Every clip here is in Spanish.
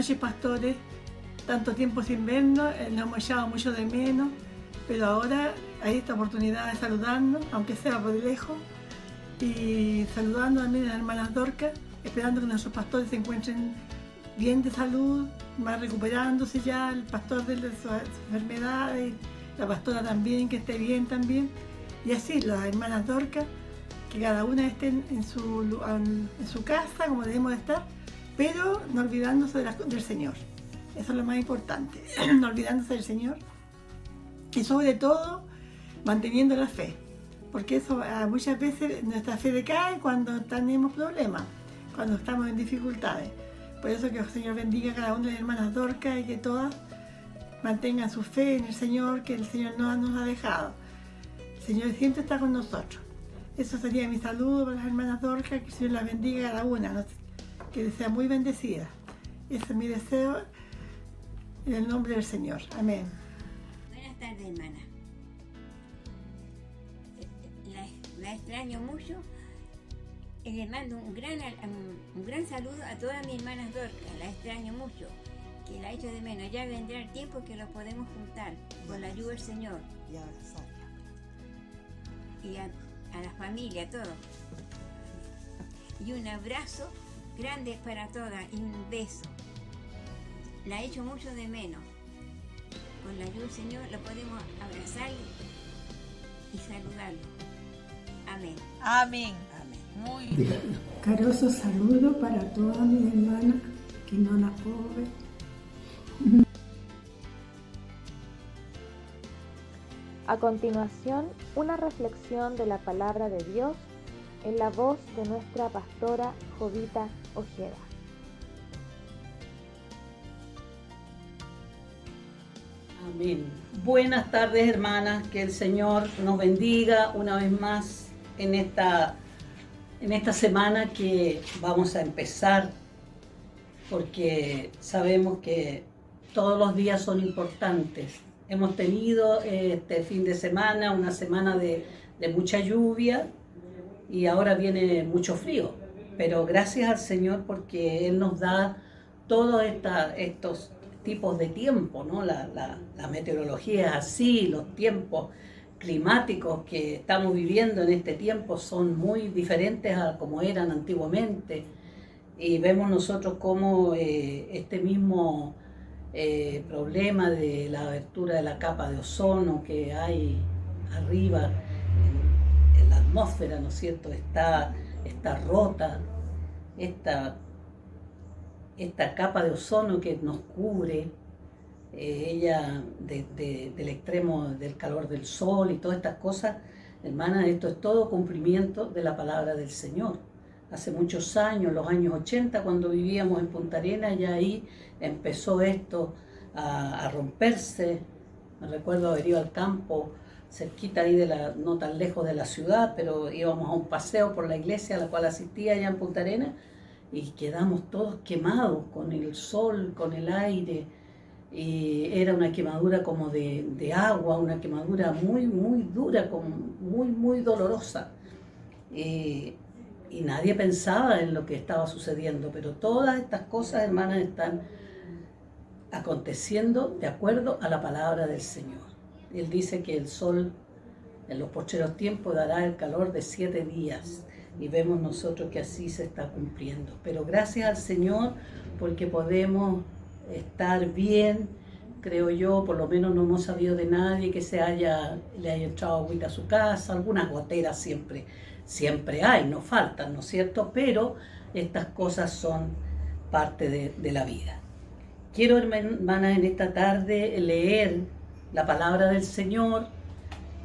noches, pastores. Tanto tiempo sin vernos, nos hemos echado mucho de menos, pero ahora hay esta oportunidad de saludarnos, aunque sea por lejos, y saludando también a las hermanas Dorcas, esperando que nuestros pastores se encuentren bien de salud, más recuperándose ya, el pastor de sus enfermedades, la pastora también, que esté bien también, y así las hermanas Dorcas, que cada una esté en su casa, como debemos de estar, pero no olvidándose del Señor. Eso es lo más importante, no olvidándose del Señor y sobre todo manteniendo la fe, porque eso muchas veces nuestra fe decae cuando tenemos problemas, cuando estamos en dificultades. Por eso que el Señor bendiga a cada una de las hermanas Dorcas y que todas mantengan su fe en el Señor, que el Señor no nos ha dejado. El Señor siempre está con nosotros. Eso sería mi saludo para las hermanas Dorcas, que el Señor las bendiga a cada una, que sea muy bendecida. Ese es mi deseo en el nombre del Señor. Amén. Buenas tardes, hermana. La extraño mucho. Le mando un gran saludo a todas mis hermanas Dorcas. La extraño mucho, que la echo de menos. Ya vendrá el tiempo que los podemos juntar con la ayuda del Señor. Y abrazarla. Y a la familia, a todos. Y un abrazo grande para todas y un beso. La echo mucho de menos. Con la ayuda del Señor lo podemos abrazar y saludarlo. Amén. Amén. Amén. Muy bien. Caroso saludo para todas mis hermanas que no las puedo ver. A continuación, una reflexión de la palabra de Dios en la voz de nuestra pastora Jovita Ojeda. Amén. Buenas tardes, hermanas, que el Señor nos bendiga una vez más en esta semana que vamos a empezar, porque sabemos que todos los días son importantes. Hemos tenido este fin de semana, una semana de mucha lluvia y ahora viene mucho frío, pero gracias al Señor porque Él nos da todos estos tipos de tiempo, ¿no? La meteorología es así, los tiempos climáticos que estamos viviendo en este tiempo son muy diferentes a como eran antiguamente, y vemos nosotros cómo este mismo problema de la abertura de la capa de ozono que hay arriba en la atmósfera, ¿no es cierto?, está rota, esta capa de ozono que nos cubre, ella del extremo del calor del sol y todas estas cosas. Hermanas, esto es todo cumplimiento de la palabra del Señor. Hace muchos años, los años 80, cuando vivíamos en Punta Arenas, ya ahí empezó esto a romperse. Me recuerdo haber ido al campo, cerquita ahí no tan lejos de la ciudad, pero íbamos a un paseo por la iglesia a la cual asistía allá en Punta Arenas, y quedamos todos quemados con el sol, con el aire, y era una quemadura como de agua, una quemadura muy, muy dura, muy, muy dolorosa. Y nadie pensaba en lo que estaba sucediendo, pero todas estas cosas, hermanas, están aconteciendo de acuerdo a la palabra del Señor. Él dice que el sol en los postreros tiempos dará el calor de 7 días. Y vemos nosotros que así se está cumpliendo. Pero gracias al Señor porque podemos estar bien, creo yo. Por lo menos no hemos sabido de nadie que le haya echado agüita a su casa. Algunas goteras siempre hay, no faltan, ¿no es cierto? Pero estas cosas son parte de la vida. Quiero, hermanas, en esta tarde leer la palabra del Señor.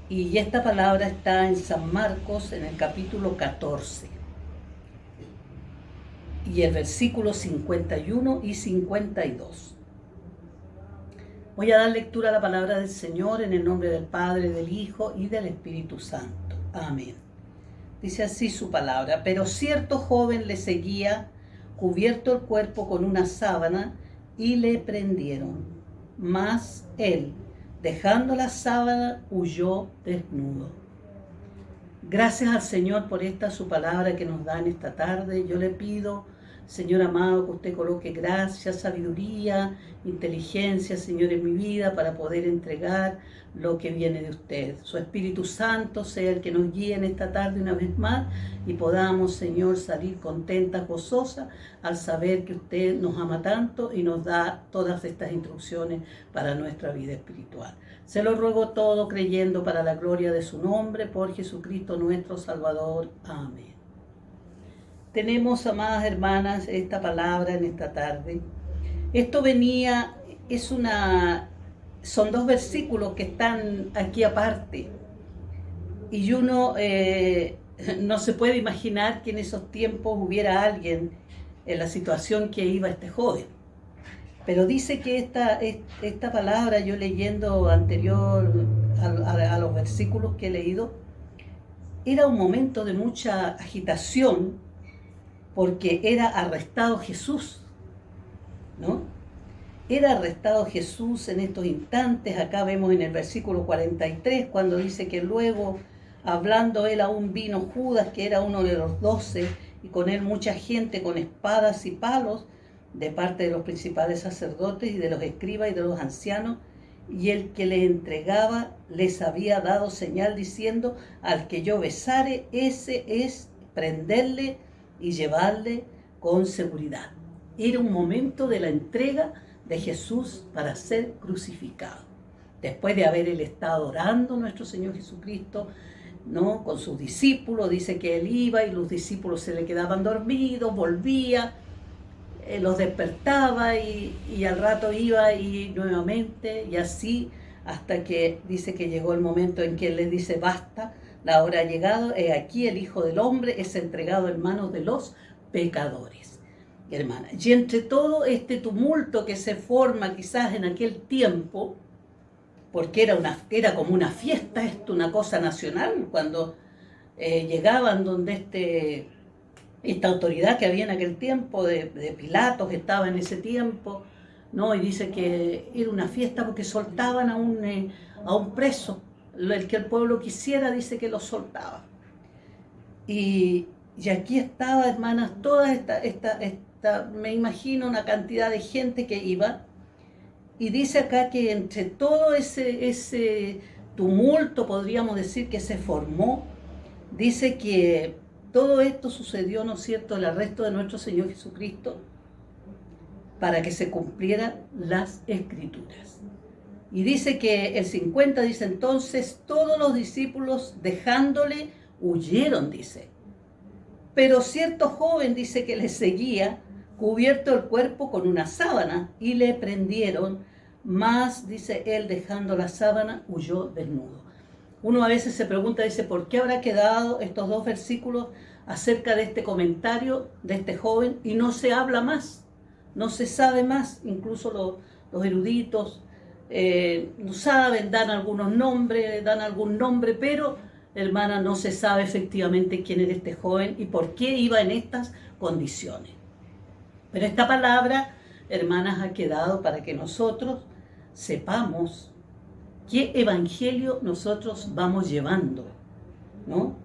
Y esta palabra está en San Marcos, en el capítulo 14. Y el versículo 51 y 52. Voy a dar lectura a la palabra del Señor en el nombre del Padre, del Hijo y del Espíritu Santo. Amén. Dice así su palabra. Pero cierto joven le seguía, cubierto el cuerpo con una sábana, y le prendieron. Mas él, dejando la sábana, huyó desnudo. Gracias al Señor por esta su palabra que nos da en esta tarde. Yo le pido, Señor amado, que usted coloque gracia, sabiduría, inteligencia, Señor, en mi vida para poder entregar lo que viene de usted. Su Espíritu Santo sea el que nos guíe en esta tarde una vez más y podamos, Señor, salir contentas, gozosas al saber que usted nos ama tanto y nos da todas estas instrucciones para nuestra vida espiritual. Se lo ruego todo creyendo para la gloria de su nombre, por Jesucristo nuestro Salvador. Amén. Tenemos, amadas hermanas, esta palabra en esta tarde. Esto venía, son 2 versículos que están aquí aparte. Y uno no se puede imaginar que en esos tiempos hubiera alguien en la situación que iba este joven. Pero dice que esta palabra, yo leyendo anterior a los versículos que he leído, era un momento de mucha agitación, porque era arrestado Jesús, ¿no? Era arrestado Jesús en estos instantes. Acá vemos en el versículo 43, cuando dice que luego, hablando él, aún vino Judas, que era uno de los 12, y con él mucha gente con espadas y palos, de parte de los principales sacerdotes y de los escribas y de los ancianos, y el que le entregaba les había dado señal diciendo: al que yo besare, ese es, prenderle y llevarle con seguridad. Era un momento de la entrega de Jesús para ser crucificado. Después de haber él estado orando nuestro Señor Jesucristo, ¿no?, con sus discípulos, dice que él iba y los discípulos se le quedaban dormidos, volvía, los despertaba y al rato iba y nuevamente, y así hasta que dice que llegó el momento en que él les dice: basta, la hora ha llegado, he aquí el Hijo del Hombre es entregado en manos de los pecadores. Hermana, y entre todo este tumulto que se forma quizás en aquel tiempo, porque era como una fiesta, una cosa nacional, cuando llegaban donde esta autoridad que había en aquel tiempo, de Pilatos, que estaba en ese tiempo, ¿no? Y dice que era una fiesta porque soltaban a un preso. El que el pueblo quisiera, dice que lo soltaba. Y aquí estaba, hermanas, toda esta, me imagino una cantidad de gente que iba. Y dice acá que entre todo ese tumulto, podríamos decir, que se formó, dice que todo esto sucedió, ¿no es cierto?, el arresto de nuestro Señor Jesucristo, para que se cumplieran las Escrituras. Y dice que el 50 dice: entonces todos los discípulos dejándole huyeron, dice. Pero cierto joven, dice, que le seguía, cubierto el cuerpo con una sábana, y le prendieron, mas, dice, él dejando la sábana huyó desnudo. Uno a veces se pregunta, dice, ¿por qué habrá quedado estos 2 versículos acerca de este comentario de este joven y no se habla más? No se sabe más, incluso los eruditos no saben, dan algunos nombres, dan algún nombre, pero, hermana, no se sabe efectivamente quién era este joven y por qué iba en estas condiciones. Pero esta palabra, hermanas, ha quedado para que nosotros sepamos qué evangelio nosotros vamos llevando, ¿no?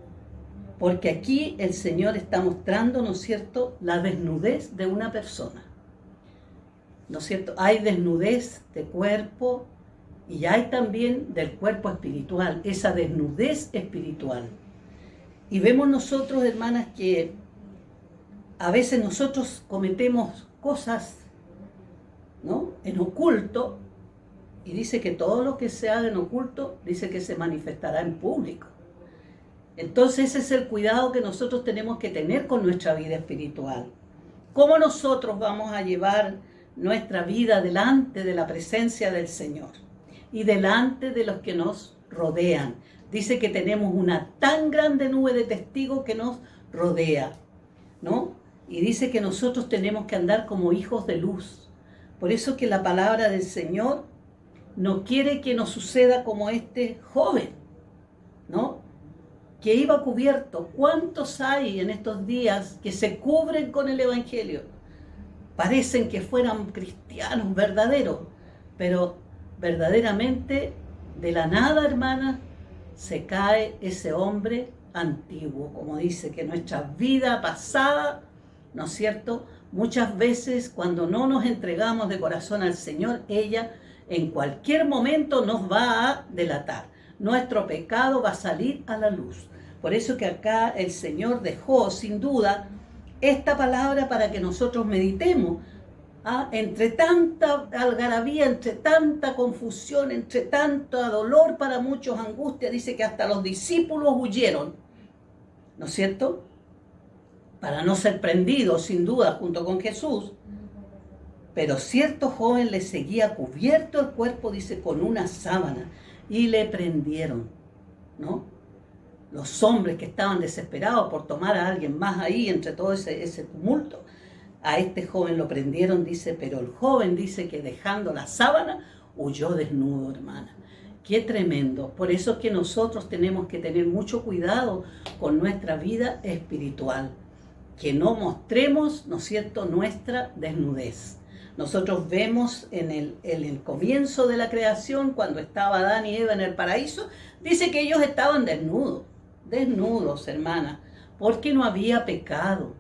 Porque aquí el Señor está mostrando, ¿no es cierto?, la desnudez de una persona. ¿No es cierto? Hay desnudez de cuerpo y hay también del cuerpo espiritual, esa desnudez espiritual. Y vemos nosotros, hermanas, que a veces nosotros cometemos cosas, ¿no?, en oculto, y dice que todo lo que se haga en oculto, dice que se manifestará en público. Entonces ese es el cuidado que nosotros tenemos que tener con nuestra vida espiritual. ¿Cómo nosotros vamos a llevar nuestra vida delante de la presencia del Señor y delante de los que nos rodean? Dice que tenemos una tan grande nube de testigos que nos rodea, ¿no? Y dice que nosotros tenemos que andar como hijos de luz. Por eso que la palabra del Señor no quiere que nos suceda como este joven, ¿no?, que iba cubierto. ¿Cuántos hay en estos días que se cubren con el Evangelio? Parecen que fueran cristianos verdaderos, pero verdaderamente de la nada, hermana, se cae ese hombre antiguo, como dice, que nuestra vida pasada ¿no es cierto? Muchas veces cuando no nos entregamos de corazón al Señor, ella en cualquier momento nos va a delatar. Nuestro pecado va a salir a la luz. Por eso que acá el Señor dejó sin duda esta palabra para que nosotros meditemos. Entre tanta algarabía, entre tanta confusión, entre tanto dolor para muchos, angustia, dice que hasta los discípulos huyeron, ¿no es cierto? Para no ser prendidos, sin duda, junto con Jesús. Pero cierto joven le seguía cubierto el cuerpo, dice, con una sábana, y le prendieron, ¿no? Los hombres que estaban desesperados por tomar a alguien más ahí, entre todo ese tumulto, a este joven lo prendieron, dice, pero el joven dice que dejando la sábana, huyó desnudo, hermana. Qué tremendo. Por eso es que nosotros tenemos que tener mucho cuidado con nuestra vida espiritual. Que no mostremos, ¿no es cierto?, nuestra desnudez. Nosotros vemos en el comienzo de la creación, cuando estaba Adán y Eva en el paraíso, dice que ellos estaban desnudos, hermana, porque no había pecado,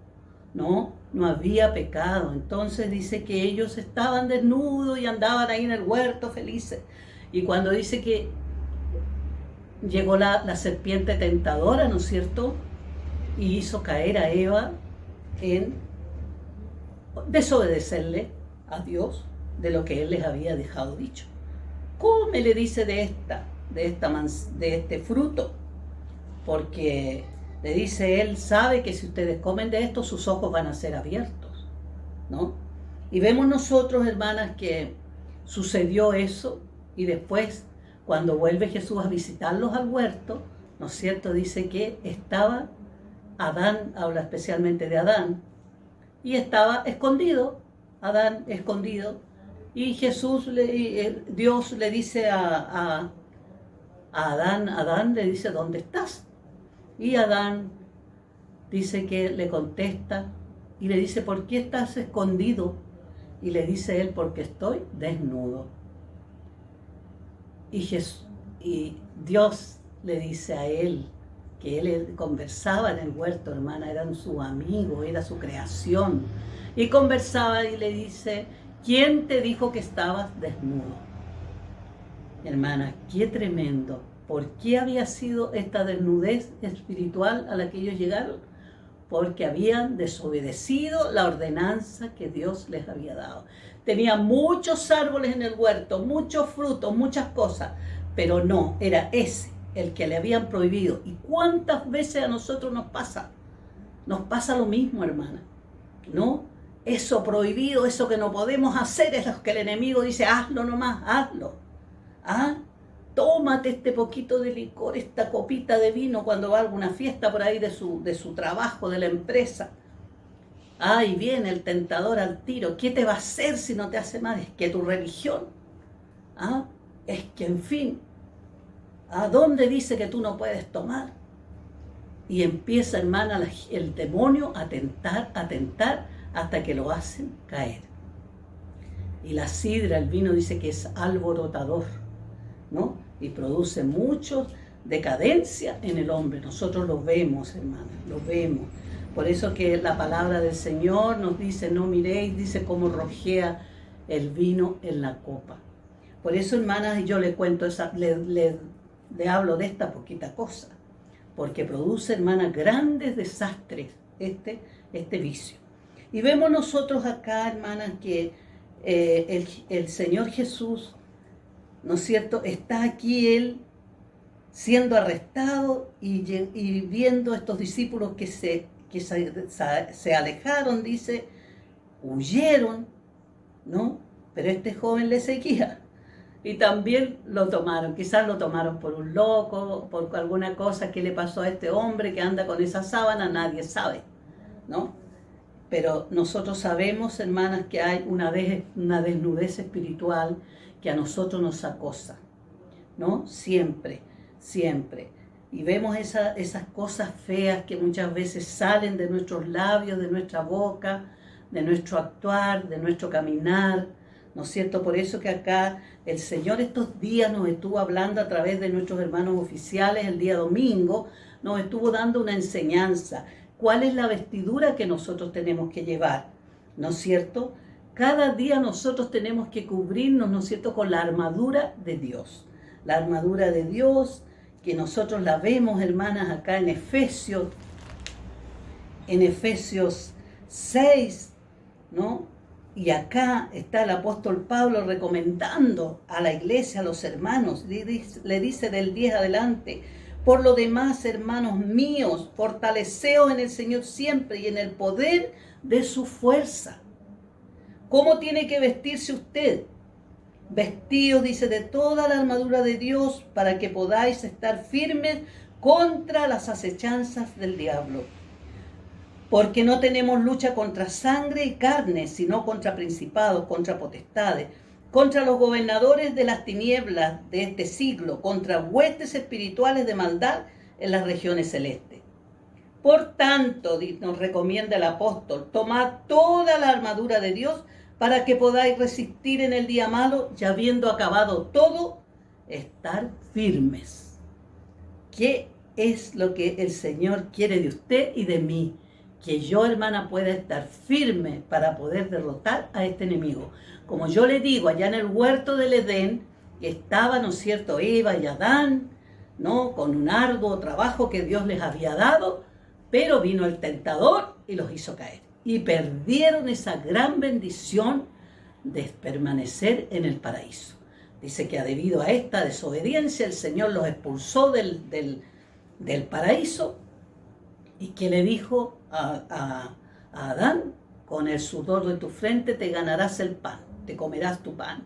no había pecado. Entonces dice que ellos estaban desnudos y andaban ahí en el huerto felices. Y cuando dice que llegó la serpiente tentadora, ¿no es cierto?, y hizo caer a Eva en desobedecerle a Dios de lo que Él les había dejado dicho. Come, le dice, de este fruto, porque le dice, Él sabe que si ustedes comen de esto, sus ojos van a ser abiertos, ¿no? Y vemos nosotros, hermanas, que sucedió eso, y después, cuando vuelve Jesús a visitarlos al huerto, ¿no es cierto?, dice que estaba Adán, habla especialmente de Adán, y estaba escondido, Adán escondido, y Dios le dice a Adán le dice, ¿dónde estás? Y Adán dice que le contesta y le dice, ¿por qué estás escondido? Y le dice él, porque estoy desnudo. Y Dios le dice a él, que él conversaba en el huerto, hermana, eran su amigo, era su creación, y conversaba y le dice, ¿quién te dijo que estabas desnudo? Hermana, qué tremendo. ¿Por qué había sido esta desnudez espiritual a la que ellos llegaron? Porque habían desobedecido la ordenanza que Dios les había dado. Tenían muchos árboles en el huerto, muchos frutos, muchas cosas, pero no, era ese el que le habían prohibido. ¿Y cuántas veces a nosotros nos pasa? Nos pasa lo mismo, hermana, ¿no? Eso prohibido, eso que no podemos hacer, es lo que el enemigo dice, hazlo nomás, hazlo. Tómate este poquito de licor, esta copita de vino cuando va a alguna fiesta por ahí de su trabajo, de la empresa. Y viene el tentador al tiro. ¿Qué te va a hacer si no te hace mal? Es que tu religión, es que en fin, ¿a dónde dice que tú no puedes tomar? Y empieza, hermana, el demonio a tentar, hasta que lo hacen caer. Y la sidra, el vino, dice que es alborotador, ¿no? Y produce mucho decadencia en el hombre. Nosotros lo vemos, hermana, lo vemos. Por eso que la palabra del Señor nos dice, no miréis, dice cómo rojea el vino en la copa. Por eso, hermanas, yo le cuento, le hablo de esta poquita cosa, porque produce, hermanas, grandes desastres este vicio. Y vemos nosotros acá, hermanas, que el Señor Jesús, ¿no es cierto?, está aquí Él siendo arrestado y viendo a estos discípulos que se alejaron, dice, huyeron, ¿no? Pero este joven le seguía. Y también lo tomaron, quizás lo tomaron por un loco, por alguna cosa que le pasó a este hombre que anda con esa sábana, nadie sabe, ¿no? Pero nosotros sabemos, hermanas, que hay una desnudez espiritual que a nosotros nos acosa, ¿no? Siempre, siempre. Y vemos esas cosas feas que muchas veces salen de nuestros labios, de nuestra boca, de nuestro actuar, de nuestro caminar, ¿no es cierto? Por eso que acá el Señor estos días nos estuvo hablando a través de nuestros hermanos oficiales, el día domingo, nos estuvo dando una enseñanza cuál es la vestidura que nosotros tenemos que llevar, ¿no es cierto? Cada día nosotros tenemos que cubrirnos, ¿no es cierto?, con la armadura de Dios. La armadura de Dios, que nosotros la vemos, hermanas, acá en Efesios 6, ¿no? Y acá está el apóstol Pablo recomendando a la iglesia, a los hermanos, le dice del 10 adelante: por lo demás, hermanos míos, fortaleceos en el Señor siempre y en el poder de su fuerza. ¿Cómo tiene que vestirse usted? Vestidos, dice, de toda la armadura de Dios para que podáis estar firmes contra las acechanzas del diablo. Porque no tenemos lucha contra sangre y carne, sino contra principados, contra potestades, contra los gobernadores de las tinieblas de este siglo, contra huestes espirituales de maldad en las regiones celestes. Por tanto, nos recomienda el apóstol, tomad toda la armadura de Dios para que podáis resistir en el día malo, y habiendo acabado todo, estar firmes. ¿Qué es lo que el Señor quiere de usted y de mí? Que yo, hermana, pueda estar firme para poder derrotar a este enemigo. Como yo le digo, allá en el huerto del Edén, estaba, ¿no es cierto?, Eva y Adán, ¿no?, con un arduo trabajo que Dios les había dado, pero vino el tentador y los hizo caer. Y perdieron esa gran bendición de permanecer en el paraíso. Dice que debido a esta desobediencia, el Señor los expulsó del paraíso, y que le dijo a Adán: con el sudor de tu frente te ganarás el pan, te comerás tu pan.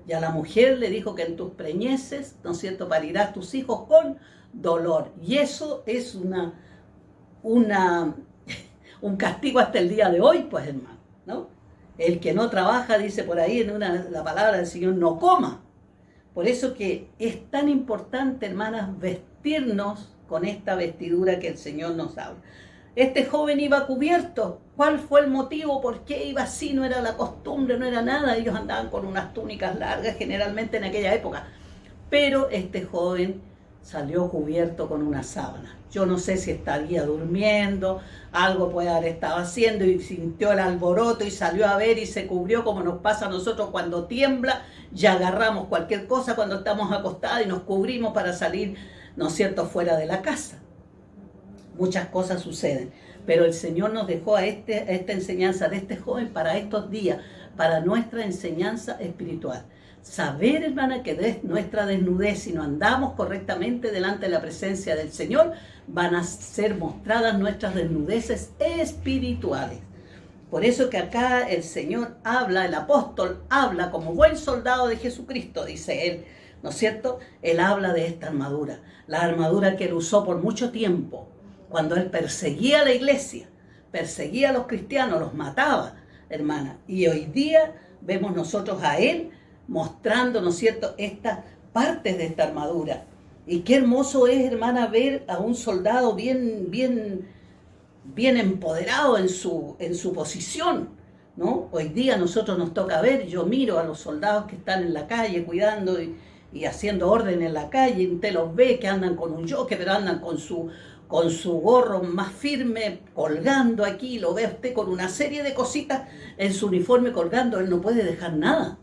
Y a la mujer le dijo que en tus preñeces, ¿no es cierto?, parirás tus hijos con dolor. Y eso es un castigo hasta el día de hoy, pues, hermano, ¿no? El que no trabaja, dice por ahí la palabra del Señor, no coma. Por eso que es tan importante, hermanas, vestirnos con esta vestidura que el Señor nos habla. Este joven iba cubierto. ¿Cuál fue el motivo? ¿Por qué iba así? No era la costumbre, no era nada. Ellos andaban con unas túnicas largas generalmente en aquella época. Pero este joven salió cubierto con una sábana. Yo no sé si estaría durmiendo, algo puede haber estado haciendo y sintió el alboroto y salió a ver y se cubrió, como nos pasa a nosotros cuando tiembla y agarramos cualquier cosa cuando estamos acostados y nos cubrimos para salir, ¿no es cierto?, fuera de la casa. Muchas cosas suceden, pero el Señor nos dejó a esta enseñanza de este joven para estos días, para nuestra enseñanza espiritual. Saber, hermana, que de nuestra desnudez, si no andamos correctamente delante de la presencia del Señor, van a ser mostradas nuestras desnudeces espirituales. Por eso que acá el Señor habla, el apóstol habla como buen soldado de Jesucristo, dice él, ¿no es cierto? Él habla de esta armadura, la armadura que él usó por mucho tiempo, cuando él perseguía a la iglesia, perseguía a los cristianos, los mataba, hermana. Y hoy día vemos nosotros a él mostrando, ¿no es cierto?, estas partes de esta armadura. Y qué hermoso es, hermana, ver a un soldado bien empoderado en su posición, ¿no? Hoy día nosotros nos toca ver, yo miro a los soldados que están en la calle cuidando y haciendo orden en la calle, usted los ve que andan con un yoke, pero andan con su gorro más firme, colgando aquí, lo ve usted con una serie de cositas en su uniforme colgando, él no puede dejar nada,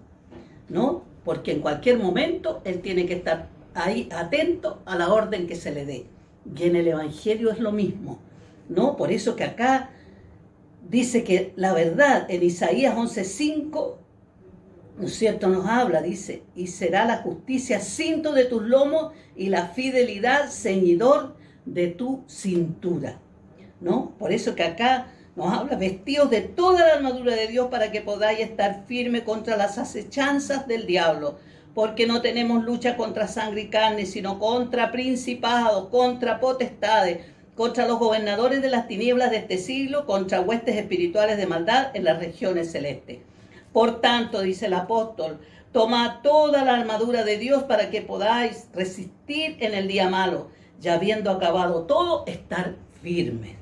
¿no? Porque en cualquier momento él tiene que estar ahí atento a la orden que se le dé. Y en el Evangelio es lo mismo, ¿no? Por eso que acá dice que la verdad, en Isaías 11:5, ¿no es cierto?, nos habla, dice, y será la justicia cinto de tus lomos y la fidelidad ceñidor de tu cintura, ¿no? Por eso que acá nos habla, vestidos de toda la armadura de Dios para que podáis estar firme contra las acechanzas del diablo, porque no tenemos lucha contra sangre y carne, sino contra principados, contra potestades, contra los gobernadores de las tinieblas de este siglo, contra huestes espirituales de maldad en las regiones celestes. Por tanto, dice el apóstol, tomad toda la armadura de Dios para que podáis resistir en el día malo, y habiendo acabado todo, estar firmes.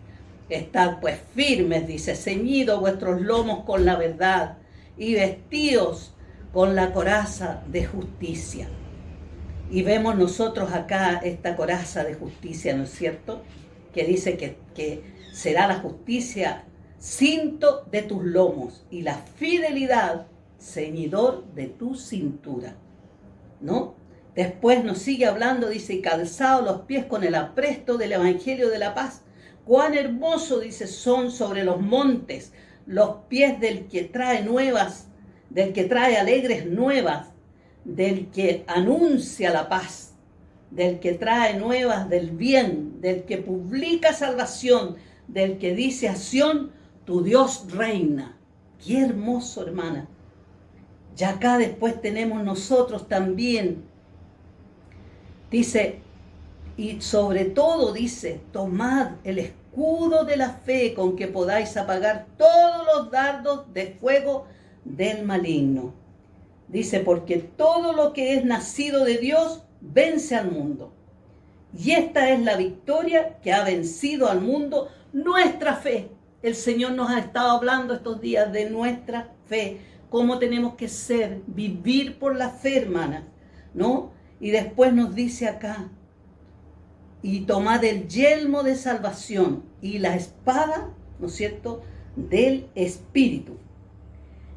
Estad pues firmes, dice, ceñidos vuestros lomos con la verdad y vestidos con la coraza de justicia. Y vemos nosotros acá esta coraza de justicia, ¿no es cierto? que dice que será la justicia cinto de tus lomos y la fidelidad ceñidor de tu cintura, ¿no? Después nos sigue hablando, dice, y calzado los pies con el apresto del evangelio de la paz. Cuán hermoso, dice, son sobre los montes los pies del que trae nuevas, del que trae alegres nuevas, del que anuncia la paz, del que trae nuevas del bien, del que publica salvación, del que dice a Sión, tu Dios reina. Qué hermoso, hermana. Ya acá después tenemos nosotros también, dice, y sobre todo dice, tomad el escudo de la fe con que podáis apagar todos los dardos de fuego del maligno. Dice, porque todo lo que es nacido de Dios vence al mundo. Y esta es la victoria que ha vencido al mundo, nuestra fe. El Señor nos ha estado hablando estos días de nuestra fe, cómo tenemos que ser, vivir por la fe, hermana, ¿no? Y después nos dice acá, y tomad el yelmo de salvación y la espada, ¿no es cierto?, del Espíritu.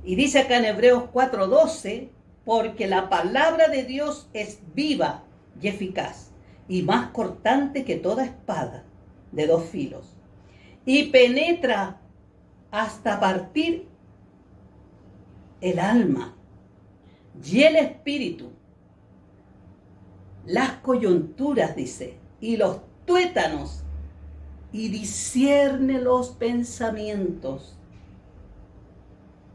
Y dice acá en Hebreos 4:12, porque la palabra de Dios es viva y eficaz, y más cortante que toda espada de dos filos, y penetra hasta partir el alma y el espíritu, las coyunturas, dice, y los tuétanos, y discierne los pensamientos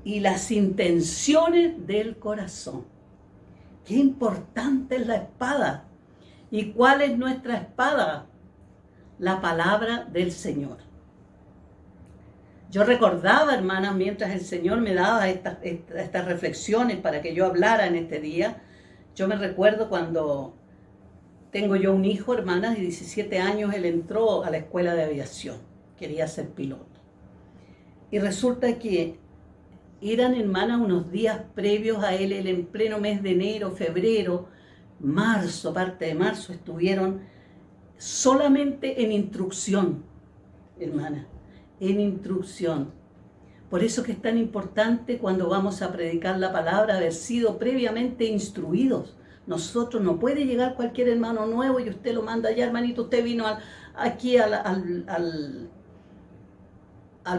y las intenciones del corazón. Qué importante es la espada. ¿Y cuál es nuestra espada? La palabra del Señor. Yo recordaba, hermanas, mientras el Señor me daba estas reflexiones para que yo hablara en este día, yo me recuerdo cuando tengo yo un hijo, hermanas, de 17 años, él entró a la escuela de aviación, quería ser piloto. Y resulta que eran, hermanas, unos días previos a él en pleno mes de enero, febrero, marzo, parte de marzo, estuvieron solamente en instrucción, hermana, en instrucción. Por eso que es tan importante cuando vamos a predicar la palabra, haber sido previamente instruidos. Nosotros no puede llegar cualquier hermano nuevo y usted lo manda allá, hermanito, usted vino aquí al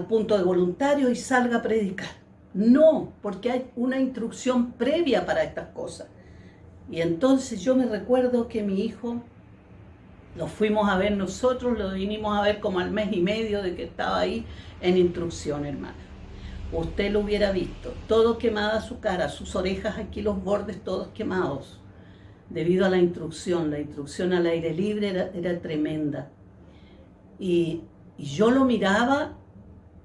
punto de voluntario y salga a predicar. No, porque hay una instrucción previa para estas cosas. Y entonces yo me recuerdo que mi hijo, lo fuimos a ver nosotros, lo vinimos a ver como al mes y medio de que estaba ahí en instrucción, hermana. Usted lo hubiera visto, todo quemada su cara, sus orejas aquí, los bordes todos quemados, debido a la instrucción al aire libre era tremenda. Y yo lo miraba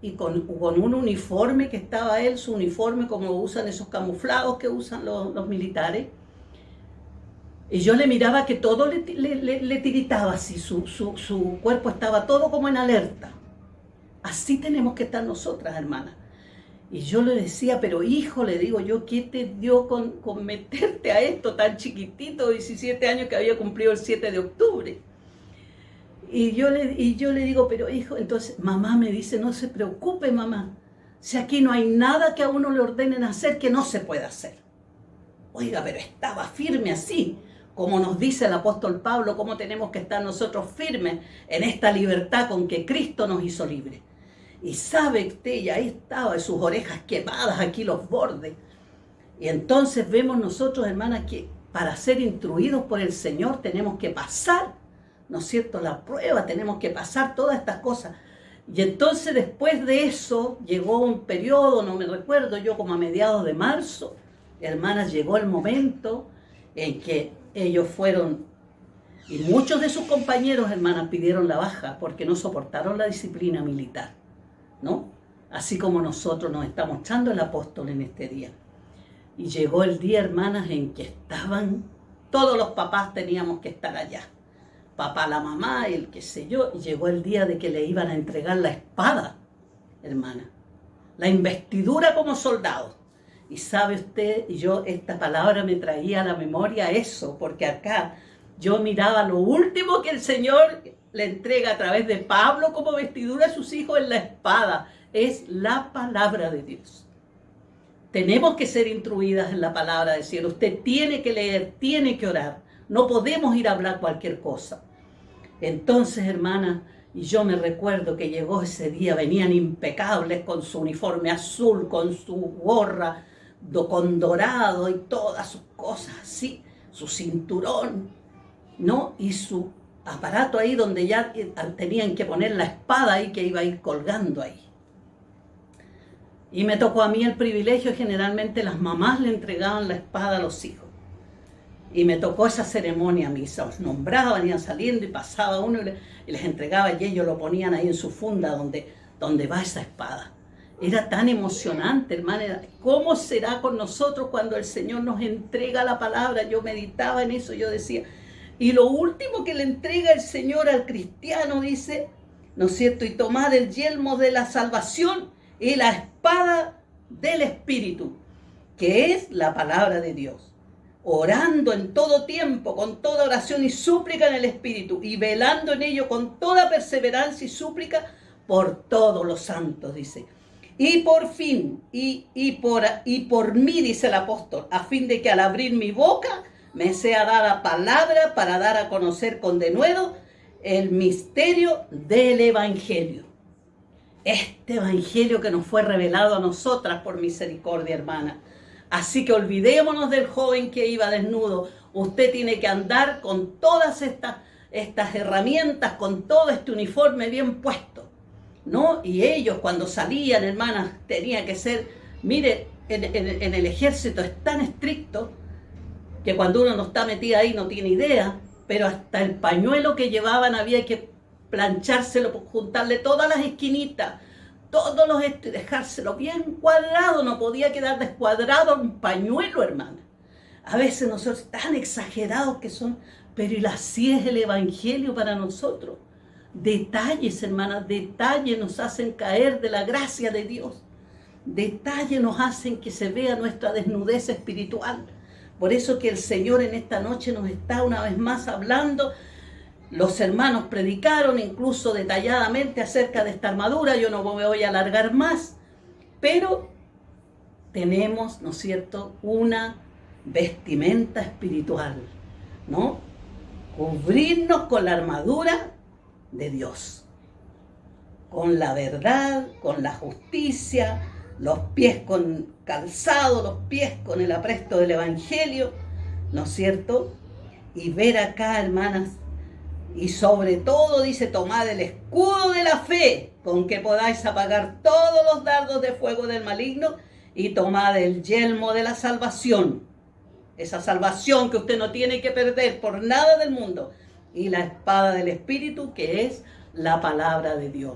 y con un uniforme que estaba él, su uniforme como usan esos camuflados que usan los militares, y yo le miraba que todo le tiritaba así, su cuerpo estaba todo como en alerta. Así tenemos que estar nosotras, hermanas. Y yo le decía, pero hijo, le digo yo, ¿qué te dio con meterte a esto tan chiquitito, 17 años que había cumplido el 7 de octubre? Y yo le digo, pero hijo, entonces mamá me dice, no se preocupe, mamá, si aquí no hay nada que a uno le ordenen hacer que no se pueda hacer. Oiga, pero estaba firme así, como nos dice el apóstol Pablo, cómo tenemos que estar nosotros firmes en esta libertad con que Cristo nos hizo libres. Y sabe usted, y ahí estaba, sus orejas quemadas, aquí los bordes. Y entonces vemos nosotros, hermanas, que para ser instruidos por el Señor tenemos que pasar, ¿no es cierto?, la prueba, tenemos que pasar todas estas cosas. Y entonces después de eso llegó un periodo, no me recuerdo yo, como a mediados de marzo, hermanas, llegó el momento en que ellos fueron, y muchos de sus compañeros, hermanas, pidieron la baja porque no soportaron la disciplina militar, ¿no? Así como nosotros nos está mostrando el apóstol en este día. Y llegó el día, hermanas, en que estaban, todos los papás teníamos que estar allá. Papá, la mamá, el qué sé yo. Y llegó el día de que le iban a entregar la espada, hermana. La investidura como soldado. Y sabe usted, yo esta palabra me traía a la memoria eso, porque acá yo miraba lo último que el Señor le entrega a través de Pablo como vestidura a sus hijos es la espada, es la palabra de Dios. Tenemos que ser instruidas en la palabra del cielo. Usted tiene que leer, tiene que orar. No podemos ir a hablar cualquier cosa. Entonces, hermana, y yo me recuerdo que llegó ese día, venían impecables con su uniforme azul, con su gorra con dorado y todas sus cosas así, su cinturón, ¿no? Y su aparato ahí donde ya tenían que poner la espada ahí que iba a ir colgando ahí. Y me tocó a mí el privilegio, generalmente las mamás le entregaban la espada a los hijos. Y me tocó esa ceremonia a mí, se los nombraban, iban saliendo y pasaba uno y les entregaba y ellos lo ponían ahí en su funda donde va esa espada. Era tan emocionante, hermana. ¿Cómo será con nosotros cuando el Señor nos entrega la palabra? Yo meditaba en eso, yo decía, y lo último que le entrega el Señor al cristiano, dice, ¿no es cierto? Y tomad el yelmo de la salvación y la espada del Espíritu, que es la palabra de Dios. Orando en todo tiempo, con toda oración y súplica en el Espíritu, y velando en ello con toda perseverancia y súplica por todos los santos, dice. Y por fin, y por mí, dice el apóstol, a fin de que al abrir mi boca me sea dada palabra para dar a conocer con denuedo el misterio del Evangelio. Este Evangelio que nos fue revelado a nosotras por misericordia, hermana. Así que olvidémonos del joven que iba desnudo. Usted tiene que andar con todas estas herramientas, con todo este uniforme bien puesto, ¿no? Y ellos cuando salían, hermanas, tenía que ser, mire, en el ejército es tan estricto que cuando uno no está metida ahí no tiene idea, pero hasta el pañuelo que llevaban había que planchárselo, juntarle todas las esquinitas, todos los y dejárselo bien cuadrado, no podía quedar descuadrado un pañuelo, hermana. A veces nosotros tan exagerados que son, pero así es el Evangelio para nosotros. Detalles, hermanas, detalles nos hacen caer de la gracia de Dios. Detalles nos hacen que se vea nuestra desnudez espiritual. Por eso que el Señor en esta noche nos está una vez más hablando. Los hermanos predicaron incluso detalladamente acerca de esta armadura. Yo no me voy a alargar más, pero tenemos, ¿no es cierto?, una vestimenta espiritual, ¿no? Cubrirnos con la armadura de Dios, con la verdad, con la justicia, los pies con calzado, los pies con el apresto del Evangelio, ¿no es cierto? Y ver acá, hermanas, y sobre todo dice, tomad el escudo de la fe, con que podáis apagar todos los dardos de fuego del maligno, y tomad el yelmo de la salvación, esa salvación que usted no tiene que perder por nada del mundo, y la espada del Espíritu, que es la palabra de Dios.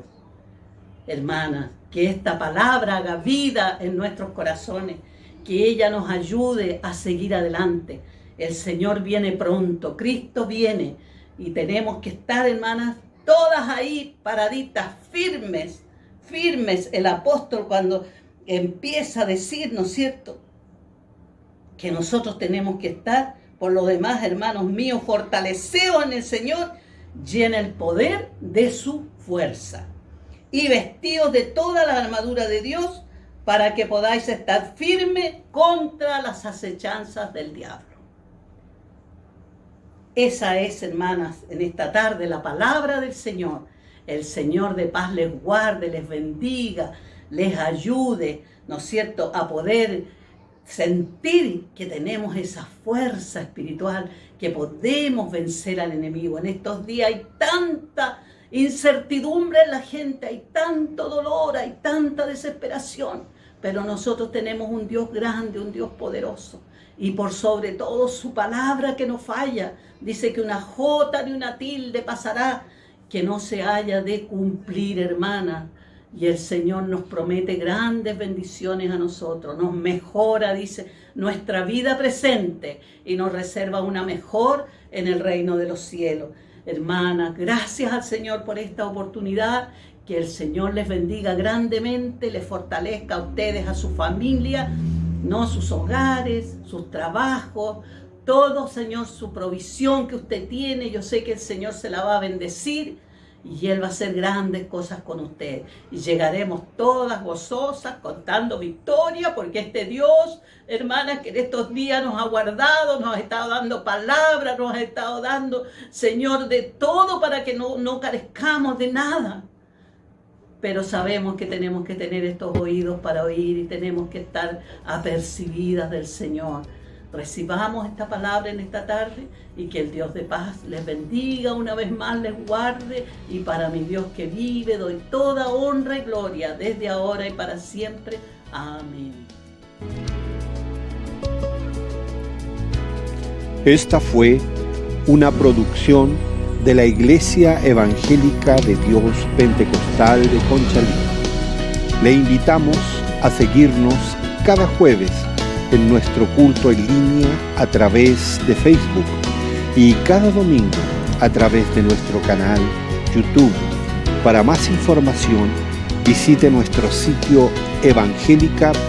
Hermanas, que esta palabra haga vida en nuestros corazones, que ella nos ayude a seguir adelante. El Señor viene pronto, Cristo viene, y tenemos que estar, hermanas, todas ahí paraditas, firmes, firmes. El apóstol cuando empieza a decir, ¿no es cierto?, que nosotros tenemos que estar. Por lo demás, hermanos míos, fortaleceos en el Señor y en el poder de su fuerza. Y vestidos de toda la armadura de Dios para que podáis estar firmes contra las acechanzas del diablo. Esa es, hermanas, en esta tarde la palabra del Señor. El Señor de paz les guarde, les bendiga, les ayude, ¿no es cierto?, a poder sentir que tenemos esa fuerza espiritual, que podemos vencer al enemigo. En estos días hay tanta incertidumbre en la gente, hay tanto dolor, hay tanta desesperación, pero nosotros tenemos un Dios grande, un Dios poderoso, y por sobre todo su palabra que no falla. Dice que una jota ni una tilde pasará que no se haya de cumplir, hermana. Y el Señor nos promete grandes bendiciones a nosotros, nos mejora, dice, nuestra vida presente y nos reserva una mejor en el reino de los cielos. Hermanas, gracias al Señor por esta oportunidad, que el Señor les bendiga grandemente, les fortalezca a ustedes, a su familia, no sus hogares, sus trabajos, todo, Señor, su provisión que usted tiene. Yo sé que el Señor se la va a bendecir, y Él va a hacer grandes cosas con usted. Y llegaremos todas gozosas, contando victoria, porque este Dios, hermanas, que en estos días nos ha guardado, nos ha estado dando palabras, nos ha estado dando, Señor, de todo para que no carezcamos de nada. Pero sabemos que tenemos que tener estos oídos para oír y tenemos que estar apercibidas del Señor. Recibamos esta palabra en esta tarde y que el Dios de paz les bendiga una vez más, les guarde, y para mi Dios que vive doy toda honra y gloria desde ahora y para siempre. Amén. Esta fue una producción de la Iglesia Evangélica de Dios Pentecostal de Conchalí. Le invitamos a seguirnos cada jueves en nuestro culto en línea a través de Facebook y cada domingo a través de nuestro canal YouTube. Para más información, visite nuestro sitio evangelica.cl.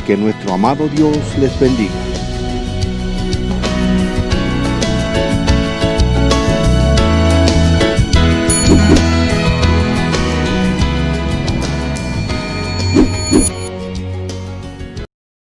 Que nuestro amado Dios les bendiga.